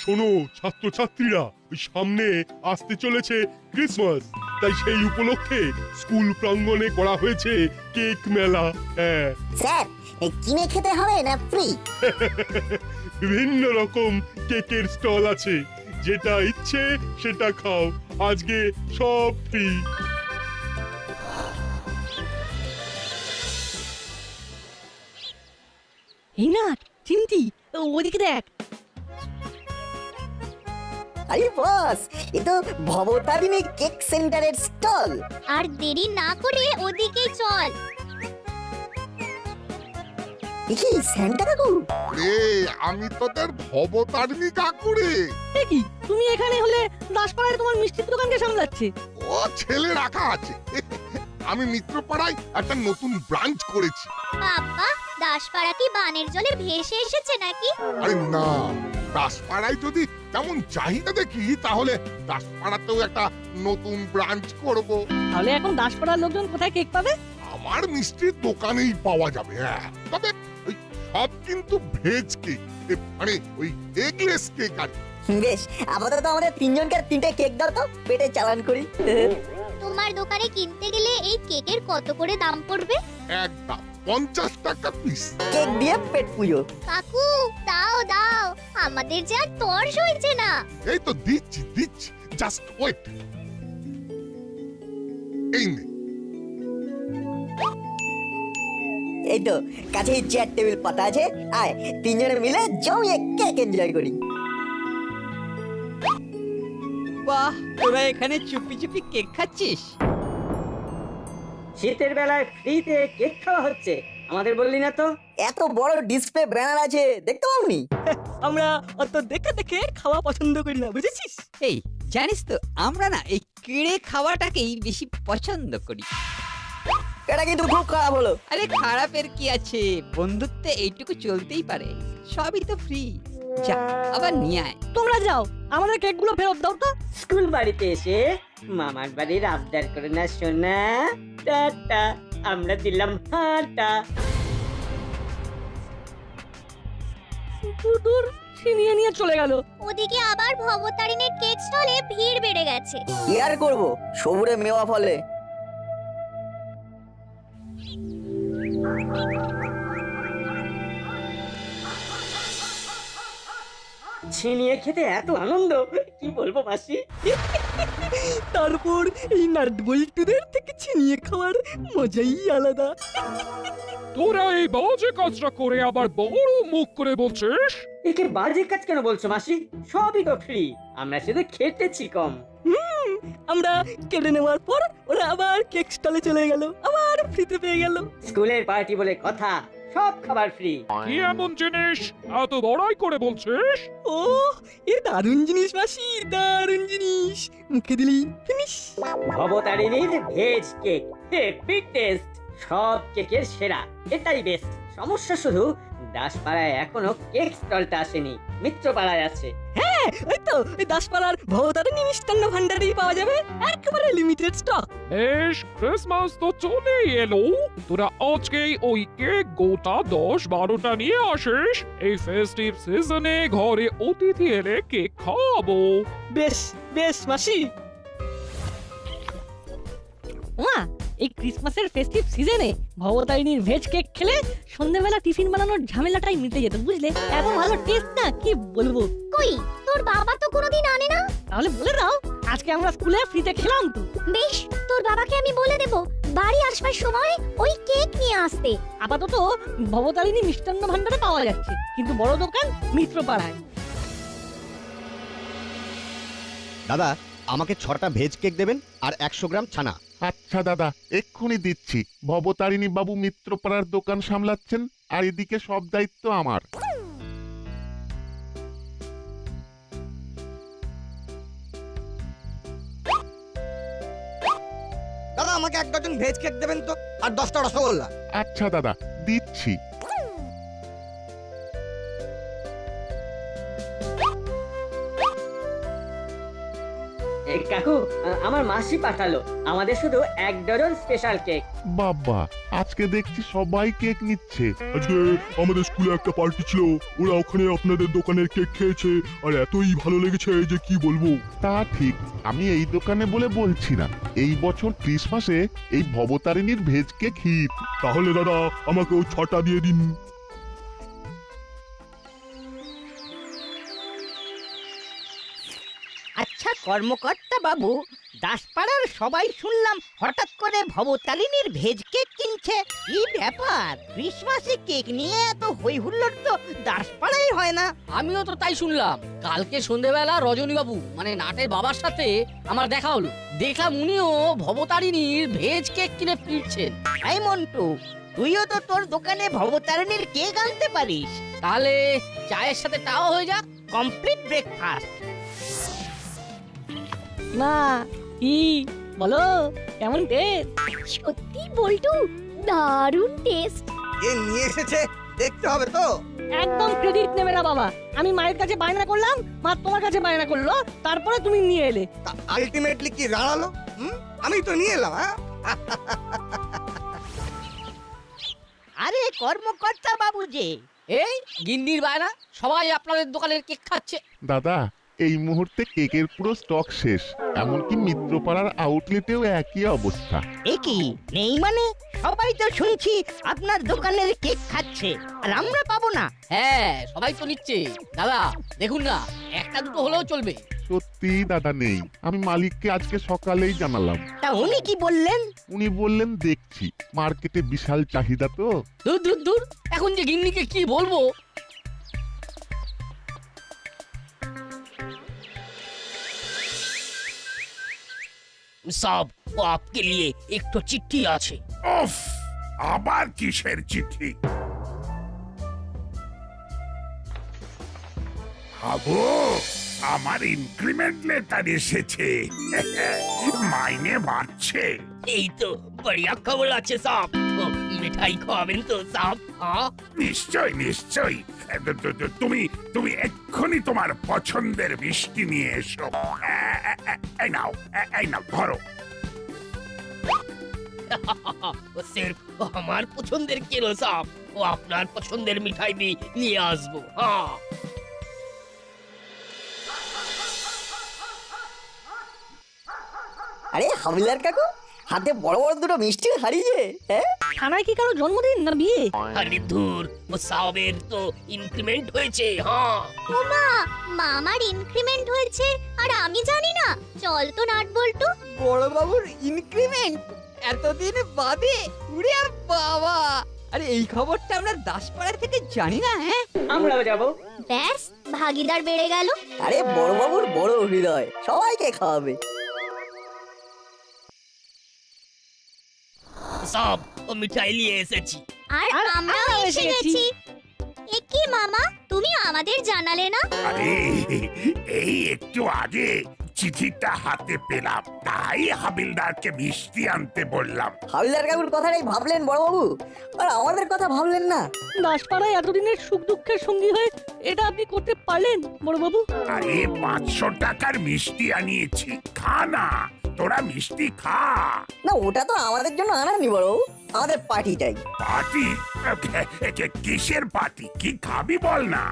শোনো ছাত্রছাত্রীরা, ওই সামনে আসতে চলেছে ক্রিসমাস, তাই সেই উপলক্ষে স্কুল প্রাঙ্গণে করা হয়েছে কেক মেলা। হ্যাঁ, স্যার কিনে খেতে হবে না ফ্রি? বিভিন্ন রকম কেকের স্টল আছে, যেটা ইচ্ছে সেটা খাও, আজকে সব ফ্রি। এই না চিমটি, ওদিকে দেখ। আরে বস, এ তো ভবতারিণী কেক সেন্টারের স্টল। আর দেরি না করে ওদিকে চল। কি স্যান্টা কাকু? রে আমি তোদের ভবতারিণী কাকু রে। এ কি, তুমি এখানে হলে দাসপাড়ায় তোমার মিষ্টির দোকানকে সামলাচ্ছে? ও ছেলে রাখা আছে। আমি মিত্রপাড়ায় একটা নতুন ব্রাঞ্চ করেছি। বাবা, দাসপাড়া কি বানের জলে ভেসে এসেছে নাকি? আরে না, দাসপাড়ায় যদি তেমন চাহিদা দেখি তাহলে দাসপাড়াতেও একটা নতুন ব্রাঞ্চ করব। তাহলে এখন দাসপাড়ার লোকজন কোথায় কেক পাবে? আমার মিষ্টির দোকানেই পাওয়া যাবে। হ্যাঁ, তবে ওই সব কিন্তু ভেজ কেক, মানে ওই এগলেস কেক আর কি। বেশ, আপাতত আমাদের তিনজনকে তিনটে কেক দাও তো, পেটে চালান করি। তোমার দোকানে কিনতে গেলে এই কেকের কত করে দাম পড়বে? একদম 50 টাকা পিস। কেক দিয়ে পেট পুজো। কাকু, দাও দাও, আমাদের যে আর তর সইছে না। এই তো দিচ্ছি দিচ্ছি, জাস্ট ওয়েট। এই নে। এই তো কাছেই চেয়ার টেবিল পাতা আছে, আয় তিনজনে মিলে জমিয়ে কেক এনজয় করি। বাহ, তোরা এখানে চুপি চুপি কেক খাচ্ছিস? শীতের বেলায় ফ্রিতে কেক খাওয়া হচ্ছে, আমাদের বললি না তো? এত বড় ডিসপ্লে ব্যানার আছে, দেখতে পাওনি? আমরা অত দেখে দেখে খাওয়া পছন্দ করি না, বুঝেছিস? এই জানিস তো, আমরা না এই কেড়ে খাওয়াটাকেই বেশি পছন্দ করি। এটা কিন্তু খুব খারাপ হলো। আরে খারাপের কি আছে, বন্ধুত্বে এইটুকু চলতেই পারে, সবই তো ফ্রি। যা আবার নিয়ে আয়। তোমরা যাও, আমাদের কেকগুলো ফেরত দাও তো। স্কুল বাড়িতে এসে মামার বাড়ির আবদার করে না সোনা। টাটা, আমরা দিলাম হাঁটা। দূর ছিনিয়ে নিয়ে চলে গেল। ওদিকে আবার ভবতারিণীর কেক স্টলে ভিড় বেড়ে গেছে। কি আর করবো, সবুরে মেওয়া ফলে। ছিনিয়ে খেতে এত আনন্দ, কি বলবো মাসি। তারপর এই নাটবল্টুদের থেকে ছিনিয়ে খাওয়ার মজাই আলাদা। তোরা এই বাজে কাজটা করে আবার বড় মুখ করে বলছিস? একে বাজে কাজ কেন বলছো মাসি? সবই তো ফ্রি, আমরা শুধু খেটেছি কম। আমরা কেটে নেওয়ার পর ওরা আবার কেক স্টলে চলে গেল, আবার ফ্রিতে পেয়ে গেল। স্কুলের পার্টি বলে কথা, সব খাবার ফ্রি। কি এমন জিনিস এত বড়াই করে বলছিস? ও, এ দারুণ জিনিস মাসি, দারুণ জিনিস, মুখে দিলি ফিনিশ। ভবতারিণীর ভেজ কেক, হেভি টেস্ট, সব কেকের সেরা, এটাই বেস্ট। সমস্যা শুধু দাসপাড়ায় এখনো কেক স্টলটা আসেনি, মিত্রপাড়ায় আছে। হ্যাঁ, ওই তো ওই দাসপাড়ার ভবতারিণী মিষ্টান্ন ভান্ডারেই পাওয়া যাবে, একেবারে লিমিটেড স্টক। বেশ, ক্রিসমাস তো চলেই এলো, তোরা আজকেই ওই কেক গোটা 10-12টা নিয়ে আসিস। এই ফেস্টিভ সিজনে ঘরে অতিথি এলে কেক খাওয়াবো। বেশ বেশ মাসি। মা, এই ক্রিসমাসের ফেস্টিভ সিজনে ভবতারিণীর ভেজ কেক খেলে সন্ধ্যাবেলা টিফিন বানানোর ঝামেলাটাই মিটে যেত, বুঝলে? এত ভালো টেস্ট না, কি বলবো। কই, তোর বাবা তো কোনোদিন আনে না। তাহলে বলে দাও, আজকে আমরা স্কুলে ফ্রিতে খেলাম তো। বেশ, তোর বাবাকে আমি বলে দেব বাড়ি আসবার সময় ওই কেক নিয়ে আসতে। আপাতত ভবতারিণী মিষ্টান্ন ভান্ডারে পাওয়া যাচ্ছে, কিন্তু বড় দোকান মিত্রপাড়ায়। দাদা, আমাকে 6টা ভেজ কেক দেবেন আর 100 গ্রাম ছানা। আচ্ছা দাদা, এক্ষুনি দিচ্ছি। ভবতারিণী বাবু মিত্রপাড়ার দোকান সামলাচ্ছেন, আর এদিকে সব দায়িত্ব আমার। দাদা, আমাকে 1 ডজন ভেজ কেক দেবেন তো, আর 10টা রসগোল্লা। আচ্ছা দাদা, দিচ্ছি। কাকু, আমার মাসি পাঠালো আমাদের শুধু 1 ডজন স্পেশাল কেক। বাবা, আজকে দেখছি সবাই কেক নিচ্ছে। আজকে আমাদের স্কুলে একটা পার্টি ছিল, ওরা ওখানে আপনাদের দোকানের কেক খেয়েছে আর এতই ভালো লেগেছে যে কি বলবো। তা ঠিক, আমি এই দোকানে বলে বলছি না, এই বছর ক্রিসমাসে এই ভবতারিণীর ভেজ কেক হিট। তাহলে দাদা আমাকেও 6টা দিয়ে দিন। আচ্ছা কর্মকর্তা বাবু, দাসপাড়ার সবাই শুনলাম হঠাৎ করে ভবতারিণীর ভেজ কেক কিনছে। কি ব্যাপার? ক্রিসমাসে কেক নিয়ে এত হই হুল্লোড় তো দাসপাড়ায় হয় না। আমিও তো তাই শুনলাম। কালকে সন্ধেবেলা রজনী বাবু মানে নাটের বাবার সাথে আমার দেখা হলো, দেখলাম উনিও ভবতারিণীর ভেজ কেক কিনে ফিরছেন। এই মন্টু, তুইও তো তোর দোকানে ভবতারিণীর কেক আনতে পারিস। তাহলে চায়ের সাথে তাও হয়ে যাক। Complete breakfast. মা কি বলো, কেমন টেস্ট? সত্যি বল্টু, দারুণ টেস্ট। এ নিয়ে এসেছে, দেখতে হবে তো। একদম ক্রেডিট নেবে না বাবা। আমি মায়ের কাছে বায়না করলাম, মা তোমার কাছে বায়না করলো, তারপরে তুমি নিয়ে এলে। আলটিমেটলি কি দাঁড়ালো? আমি তো নিয়ে এলাম। হ্যাঁ, আরে কর্মকর্তা বাবু যে, এই গিন্নির বায়না, সবাই আপনাদের দোকানের কেক খাচ্ছে। দাদা, এই মুহূর্তে কেকের পুরো স্টক শেষ, এমনকি মিত্রপাড়ার আউটলেটেও একই অবস্থা। এ কি নেই মানে? সবাই তো শুনছি আপনার দোকানের কেক খাচ্ছে, আর আমরা পাবো না। হ্যাঁ, সবাই তো নিচ্ছে। দাদা দেখুন না, একটা দুটো হলেও চলবে। সত্যি দাদা নেই, আমি মালিককে আজকে সকালেই জানালাম। তা উনি কি বললেন? উনি বললেন দেখছি, মার্কেটে বিশাল চাহিদা তো। দূর দূর দূর, এখন যে গিন্নিকে কি বলবো। साहब, वो आपके लिए एक तो चिट्ठी আছে। উফ, আবার কিসের চিঠি? হাবু, আমার ইনক্রিমেন্ট লেটার এসেছে। মাইনে বাড়ছে। এই তো বড়িয়া খবর আছে সাহেব। ও, মিঠাই খাবেন তো সাহেব? হ্যাঁ নিশ্চয় নিশ্চয়, তুমি তুমি এক্ষুনি তোমার পছন্দের মিষ্টি নিয়ে এসো। এই নাও, এই নাও ধরো। ও সির্ফ আমার পছন্দের কেন সাহেব, ও আপনার পছন্দের মিঠাই भी নিয়ে আসবো। হ্যাঁ আরে হাবিলদার কাকু, হাতে বড় বড় দুটো মিষ্টি হারিয়ে। হ্যাঁ, থানায় কি কারো জন্মদিন না বিয়ে? আরে ধুর, ও সাহেবের তো ইনক্রিমেন্ট হয়েছে। হ্যাঁ ওমা, মামার ইনক্রিমেন্ট হয়েছে আর আমি জানি না। চল তো নাট বল্টু। বড় বাবুর ইনক্রিমেন্ট এতদিন বাদে? উড়ে বাবা! আরে এই খবরটা আমরা দাসপাড়া থেকে জানি না। হ্যাঁ, আমরাও যাব। ব্যাস, ভাগিদার বেড়ে গেল। আরে বড়বাবুর বড় হৃদয়, সবাইকে খাওয়াবে। সাহেব, ও মিঠাই নিয়ে এসেছি। আর আমরাও এসে গেছি। এ কি মামা, তুমি আমাদের জানালে না? আরে এই একটু আগে চিঠিটা হাতে পেলাম, তাই হাবিলদারকে মিষ্টি আনতে বললাম। হাবিলদার কাকুর কথাটাই ভাবলেন বড়বাবু, আর আমাদের কথা ভাবলেন না। দাসপাড়ায় এতদিনের সুখ দুঃখের সঙ্গী হয়ে এটা আপনি করতে পারলেন বড়বাবু? আরে 500 টাকার মিষ্টি আনিয়েছি, খা না, তোরা মিষ্টি খা। না, ওটা তো আমাদের জন্য আনানি বড়বাবু, আমাদের পার্টি চাই। পার্টি? কিসের পার্টি? কি খাবি বল না।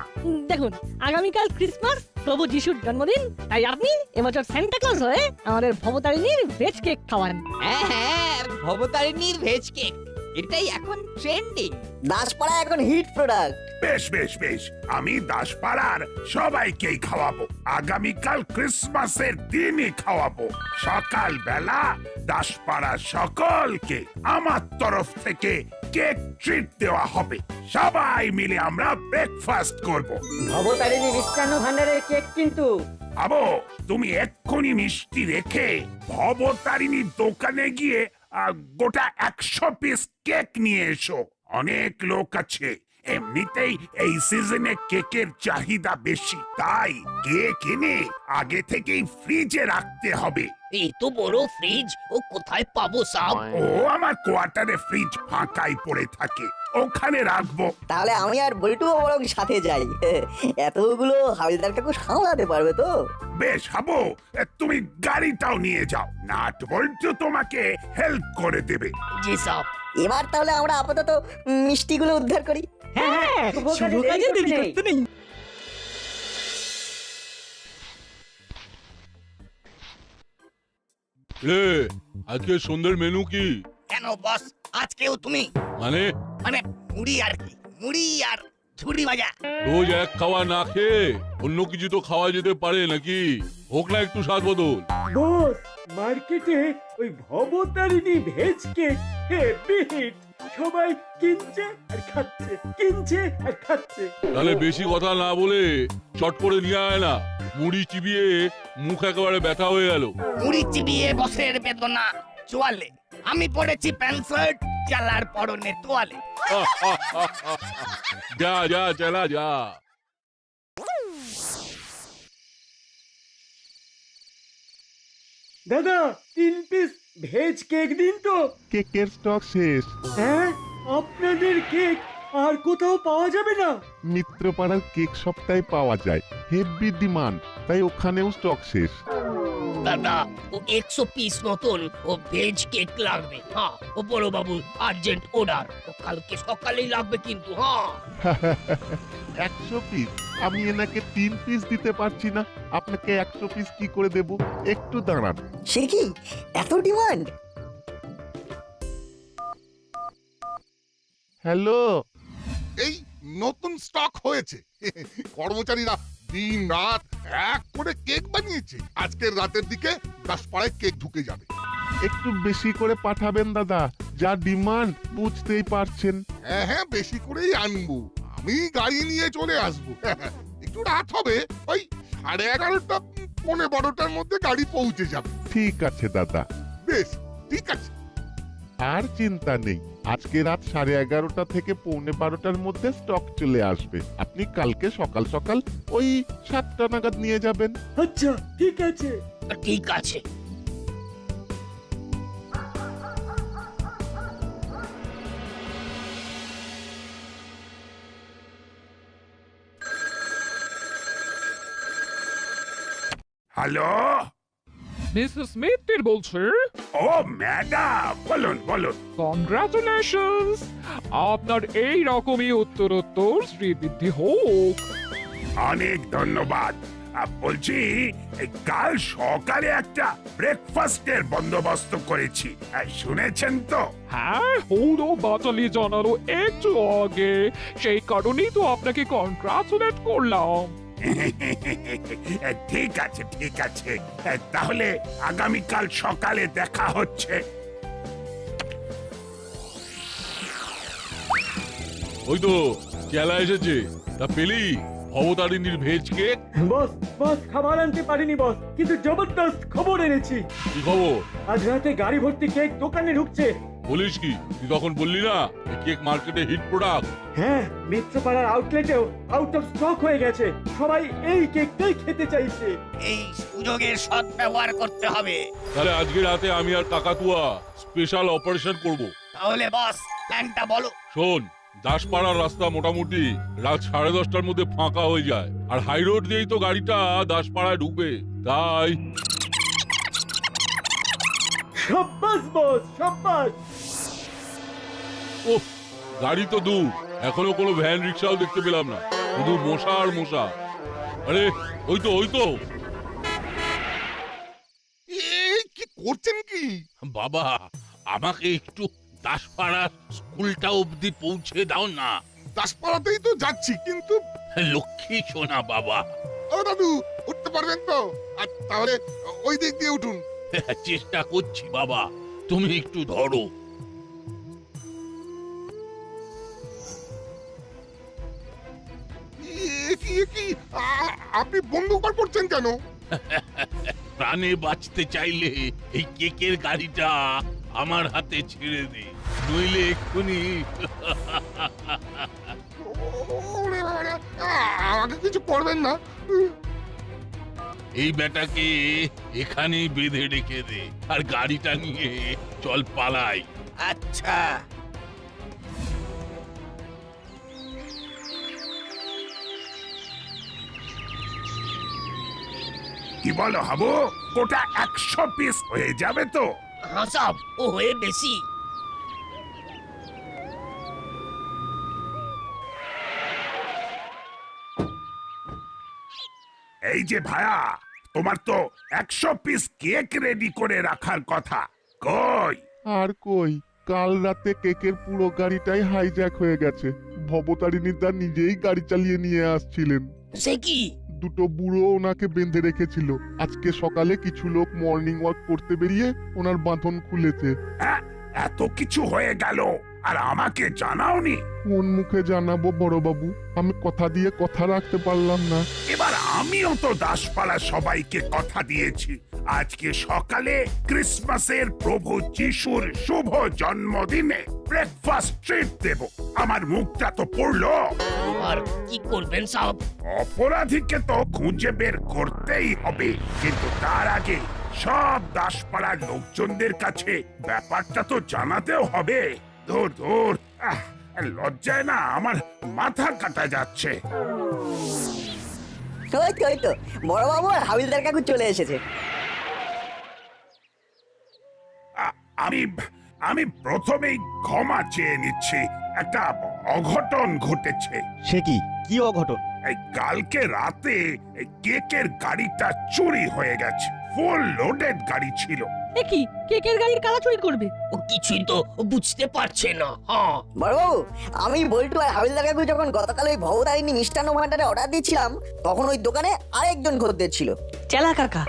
দেখুন, আগামীকাল ক্রিসমাস, প্রভু যিশুর জন্মদিন, তাই আপনি এবছর সান্টা ক্লজ হয়ে আমাদের ভবতারিণীর ভেজ কেক খাওয়ান। হ্যাঁ হ্যাঁ, ভবতারিণীর ভেজ কেক, এটাই এখন ট্রেন্ডিং। দাসপাড়া এখন হিট প্রোডাক্ট। বেশ বেশ বেশ, আমি দাসপাড়ার সবাইকেই খাওয়াবো। আগামীকাল ক্রিসমাসের দিনই খাওয়াবো। সকাল বেলা দাসপাড়ার সকলকে আমার তরফ থেকে কেক ট্রিট দেওয়া হবে। সবাই মিলে আমরা ব্রেকফাস্ট করব। ভবতারিণী মিষ্টান্ন ভান্ডারের কেক কিন্তু। আবো, তুমি এক্ষুনি মিষ্টি রেখে ভবতারিণীর দোকানে গিয়ে গোটা 100 পিস কেক নিয়ে এসো। অনেক লোক আছে, এমনিতেই এই সিজনে কেকের চাহিদা বেশি, তাই কেক এনে আগে থেকেই ফ্রিজে রাখতে হবে। এত বড় ফ্রিজ ও কোথায় পাবো সাব? ও আমার কোয়ার্টারে ফ্রিজ ফাঁকাই পড়ে থাকে, ওখানে রাখবো। তাহলে আমি আর বল্টুও বরং সাথে যাই। এতগুলো হাবিলদার কাকু সামলাতে পারবে তো? বেশ হাবো, তুমি গাড়িটাও নিয়ে যাও, নাট বল্টু তোমাকে হেল্প করে দেবে। জি সাব। এবার তাহলে আমরা আপাতত মিষ্টিগুলো উদ্ধার করি। হ্যাঁ, শুভ কাজে দেরি করতে নেই। রে আজকে সন্ধ্যের মেনু কি? কেন বস, আজকেও তুমি? মানে মানে মুড়ি আর কি, মুড়ি আর ঝুড়ি ভাজা। রোজ এক খাওয়া না খেয়ে অন্য কিছু তো খাওয়া যেতে পারে নাকি? হোক না একটু স্বাদ বদল। বস, মার্কেটে ওই Bhabatarini veg cake heavy hit. সবাই কিনছে আর খাচ্ছে, কিনছে আর খাচ্ছে। তাহলে বেশি কথা না বলে চট করে নিয়ে আয় না, মুড়ি চিবিয়ে মুখ একেবারে ব্যথা হয়ে গেল। মুড়ি চিবিয়ে বসের বেদনা চোয়ালে, আমি পড়েছি প্যান্ট শার্ট, চালার পরনে তোয়ালে। যা যা চালা যা। দাদা, 3 পিস ভেজ কেক দিন তো। কেকের স্টক শেষ। হ্যাঁ, আপনাদের কেক আর কোথাও পাওয়া যাবে না? মিত্রপাড়ার কেক সপ্তাহে পাওয়া যায়, হেভি ডিমান্ড, তাই ওখানেও স্টক শেষ। দাদা, ও 100 পিস মতন ও ভেজ কেক লাগবে। হ্যাঁ, ও বড় বাবু আর্জেন্ট অর্ডার, ও কালকে সকালেই লাগবে কিন্তু। হ্যাঁ 100 পিস? আমি এনাকে 3 পিস দিতে পারছি না, আপনাকে 100 পিস কি করে দেব? একটু দাঁড়ান। সে কি এত ডিমান্ড? হ্যালো, এই নতুন স্টক হয়েছে। কর্মচারীরা দিন রাত এক করে কেক বানিয়েছে। আজকের রাতের দিকে 10 পাড়ায় কেক ঢুকে যাবে। একটু বেশি করে পাঠাবেন দাদা, যা ডিমান্ড বুঝতেই পারছেন। হ্যাঁ হ্যাঁ, বেশি করেই আনবো, আমি গাড়ি নিয়ে চলে আসবো। একটু রাত হবে, ওই 11:30 পৌনে 12টার মধ্যে গাড়ি পৌঁছে যাবে। ঠিক আছে দাদা। বেশ, ঠিক আছে। আর চিন্তা নেই, আজকে রাত 11:30 থেকে পৌনে 12টার মধ্যে স্টক চলে আসবে। আপনি কালকে সকাল সকাল ওই 7টা নাগাদ নিয়ে যাবেন। আচ্ছা, ঠিক আছে। ঠিক আছে। হ্যালো, মিসেস মিত্তির বলছে। ও ম্যাডাম, বলুন বলুন। কংগ্রাচুলেশনস, আপনার এই রকমই উত্তরোত্তর শ্রীবৃদ্ধি হোক। অনেক ধন্যবাদ। বলছি, এই কাল সকালে একটা ব্রেকফাস্টের বন্দোবস্ত করেছি, শুনেছেন তো? হ্যাঁ, হৌরো বাটালি জানারও একটু আগে, সেই কারণেই তো আপনাকে কংগ্রাচুলেট করলাম। ঠিক আছে ঠিক আছে, তাহলে আগামীকাল সকালে দেখা হচ্ছে। ওই তো চেলা এসেছে, তা পেলি ভবতারিণীর ভেজ কেক? বস, বস খাবার আনতে পারিনি বস, কিন্তু জবরদস্ত খবর এনেছি। কি খবর? আজ রাতে গাড়ি ভর্তি কেক দোকানে ঢুকছে। বলিস কি? তুই তখন বললি না এই কেক মার্কেটে হিট প্রোডাক্ট। হ্যাঁ, মিত্রপাড়ার আউটলেটেও আউট অফ স্টক হয়ে গেছে। সবাই এই কেকটাই খেতে চাইছে। এই সুযোগের সৎ ব্যবহার করতে হবে। তাহলে আজকে রাতে আমি আর কাকাতুয়া স্পেশাল অপারেশন করব। তাহলে বস, প্ল্যানটা বলো। শোন, দাসপাড়ার রাস্তা মোটামুটি রাত 10:30টার মধ্যে ফাঁকা হয়ে যায়, আর হাই রোড দিয়েই তো গাড়িটা দাসপাড়ায় ঢুকবে। তাই সাব্বাস বস, সাব্বাস। ও, গাড়ি তো দূর, এখনো কোনো ভ্যান রিক্সাও দেখতে পেলাম না, শুধু মশা আর মশা। আরে ওই তো ওই তো। এই কি করছেন কি? বাবা, আমাকে একটু দাসপাড়া স্কুলটা অবধি পৌঁছে দাও না। দাসপাড়াতেই তো যাচ্ছি, কিন্তু লক্ষ্মী সোনা বাবা। ও দাদু, উঠতে পারবেন তো? আর তাহলে ওই দিক দিয়ে উঠুন। চেষ্টা করছি বাবা, তুমি একটু ধরো। আপনি বন্দুক বার করছেন কেন? প্রাণে বাঁচতে চাইলে এই কেকের গাড়িটা আমার হাতে ছেড়ে দে, নইলে এক্ষুনি। ও আমাকে কিছু করবেন না। এই বেটাকে এখানেই বেঁধে রেখে দে আর গাড়িটা নিয়ে চল পালাই। আচ্ছা। কি বলো হাবু, গোটা 100 পিস হয়ে যাবে তো? হ্যাঁ সব ও হয়ে বেশি। এই যে ভায়া, তোমার তো 100 পিস কেক রেডি করে রাখার কথা, কই? আর কই, কাল রাতে কেকের পুরো গাড়িটাই হাইজ্যাক হয়ে গেছে। ভবতারিণীদা নিজেই গাড়ি চালিয়ে নিয়ে আসছিলেন। সে কি? দুটো বুড়ো ওনাকে বেঁধে রেখেছিল। আজকে সকালে কিছু লোক মর্নিং ওয়াক করতে বেরিয়ে ওনার বাঁধন খুলেছে। এত কিছু হয়ে গেল আর আমাকে জানাওনি? কোন মুখে জানাবো বড়বাবু, আমি কথা দিয়ে কথা রাখতে পারলাম না। এবার আমিও তো দাসপাড়া সবাইকে কথা দিয়েছি, আজকে সকালে ক্রিসমাসের প্রভু যিশুর শুভ জন্মদিনে ব্রেকফাস্ট ট্রিট দেব। আমার মুখটা তো পড়লো। আর কি করবেন সাহেব? অপরাধীকে তো খুঁজে বের করতেই হবে, কিন্তু তার আগে সব দাসপাড়ার লোকজনদের কাছে ব্যাপারটা তো জানাতেও হবে। ধুর ধুর, লজ্জায় না আমার মাথা কাটা যাচ্ছে। ওই তো বড়বাবু আর হাবিলদার কাকু চলে এসেছে। আমি প্রথমেই ক্ষমা চেয়ে নিচ্ছি, একটা অঘটন ঘটেছে। সে কি? কি অঘটন? এই কালকে রাতে এই কেকের গাড়িটা চুরি হয়ে গেছে। ফুল লোডেড গাড়ি ছিল। কি কেকের গাড়ি কারা চুরি করবে? ও কিছুই তো বুঝতে পারছে না। হ্যাঁ বড়বাবু, আমি বল্টু আর হাবিলদার কাকু যখন গতকাল ওই ভবতারিণী মিষ্টান্ন ভান্ডারে অর্ডার দিচ্ছিলাম, তখন ওই দোকানে আরেকজন খদ্দের ছিল, চেলা কাকা।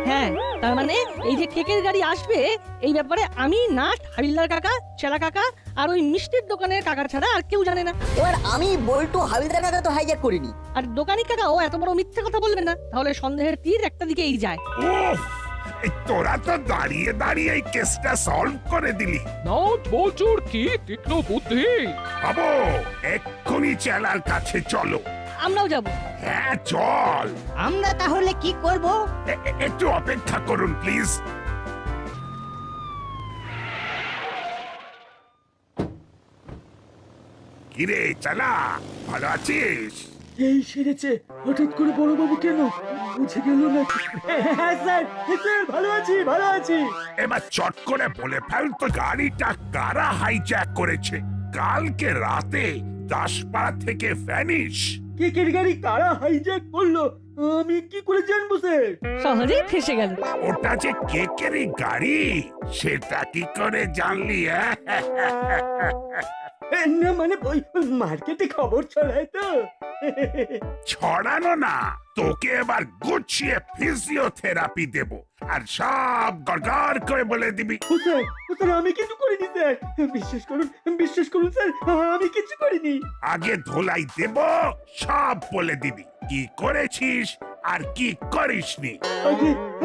হ্যাঁ, তার মানে এই যে কেকের গাড়ি আসবে এই ব্যাপারে আমি, নাট, হাবিলদার কাকা, চেলা কাকা আর ওই মিষ্টির দোকানের কাকা ছাড়া আর কেউ জানে না। এবার আমি বল্টু হাবিলদার কাকা তো হাইজ্যাক করিনি। আর দোকানি কাকা ও এত বড় মিথ্যে কথা বলবে না, তাহলে সন্দেহের তীর একটা দিকেই যায়। উফ, এই তোরা তো দাঁড়িয়ে দাঁড়িয়ে এই কেসটা সলভ করে দিলি। নাট বল্টুর কি তীক্ষ্ণ বুদ্ধি! বাবু, এক্ষুনি চেলার কাছে চলো। আমরাও যাব। হ্যাঁ চল। আমরা তাহলে কি করব? একটু অপেক্ষা করুন প্লিজ। কিরে চালা, ভালো আছিস? এই সেরেছে, হঠাৎ করে বড়বাবু কেন বুঝে গেল না? হ্যাঁ স্যার, স্যার ভালো আছি, ভালো আছি। এবার চট করে বলে ফেল তো, গাড়িটা কারা হাইজ্যাক করেছে? কালকে রাতে দাসপাড়া থেকে ভ্যানিশ। কেকের গাড়ি কারা হাইজ্যাক করলো আমি কি করে জানবো স্যার? শহরেই ফেসে গেল। ওটা যে কেকেরই গাড়ি, সেটা কি করে জানলি? না মানে ওই মার্কেটে খবর ছড়ায় তো। ছড়ানো না, তোকে এবার গুছিয়ে ফিজিওথেরাপি দেব আর সব গড়গড় করে বলে দিবি। ও স্যার আমি কিছু করিনি স্যার, বিশ্বাস করুন স্যার, আমি কিছু করিনি। আগে ধোলাই দেব, সব বলে দিবি কি করেছিস আর কি করিসনি।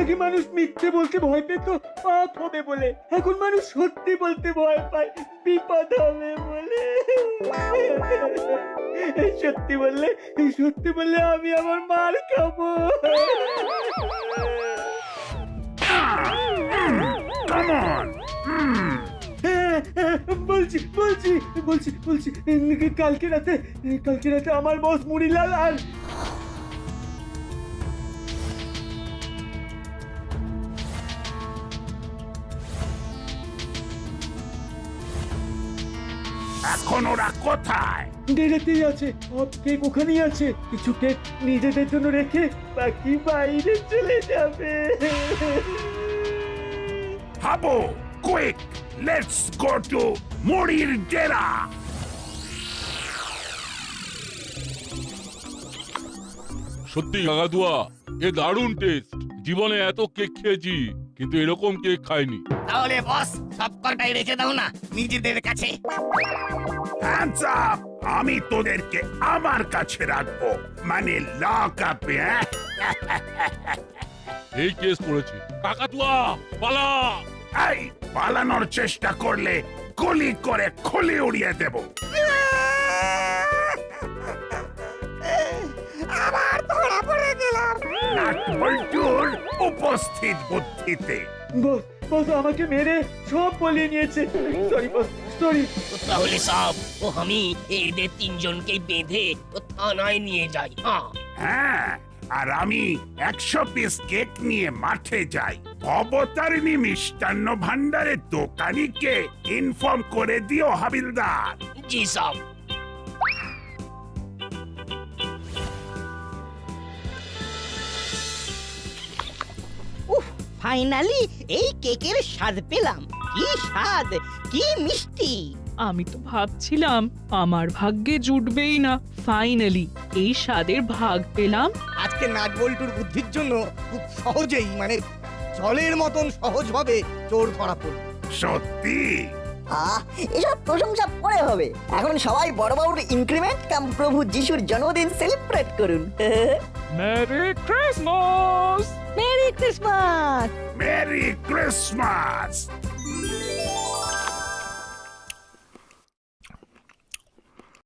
আগে মানুষ মিথ্যে বলতে ভয় পেত পাপ হবে বলে, এখন মানুষ সত্যি বলতে ভয় পায় বিপদ হবে বলে। সত্যি বললে আমি আমার মার খাবো। Come on. বলছি কালকে রাতে আমার বস মুড়িলাল আর এখন ওরা কোথায়? ডেরেতেই আছে, সব কেক ওখানেই আছে। কিছু কেক নিজেদের জন্য রেখে বাকি বাইরে চলে যাবে। Habu, quick, let's go to মুড়ির ডেরা। সত্যি কাকাতুয়া, এ দারুণ টেস্ট। জীবনে এত কেক খেয়েছি কিন্তু এরকম কেক খাইনি। তাহলে বস সব কটাই রেখে দাও না নিজেদের কাছে। Hands up! আমি তোদেরকে আমার কাছে রাখবো, মানে লক আপে। এই কেস পড়েছে। কাকাতুয়া পালা! এই, পালানোর চেষ্টা করলে গুলি করে খুলি উড়িয়ে দেব। নাট বল্টুর উপস্থিত বুদ্ধিতে। বস বস আমাকে মেরে সব বলিয়ে নিয়েছে। Sorry boss, sorry. তাহলে সব ও আমি এদের তিনজনকে বেঁধে ও থানায় নিয়ে যাই। হ্যাঁ হ্যাঁ, আর আমি 100 পিস কেক নিয়ে মাঠে যাই। অবতারিণী মিষ্টান্ন ভান্ডারের দোকানিকে ইনফর্ম করে দিও হাবিলদার। জি সব। ফাইনালি এই কেকের স্বাদ পেলাম। কি স্বাদ, কি মিষ্টি। আমি তো ভাবছিলাম আমার ভাগ্যে জুটবেই না, ফাইনালি এই স্বাদের ভাগ পেলাম। আজকে নাট বল্টুর বুদ্ধির জন্য খুব সহজেই মানে জলের মতন সহজভাবে চোর ধরা পড়ল। সত্যি এসব প্রশংসা পরে হবে। এখন সবাই বড়বাবুর ইনক্রিমেন্ট কাম প্রভু যিশুর জন্মদিন সেলিব্রেট করুন। Merry Christmas! Merry Christmas! Merry Christmas.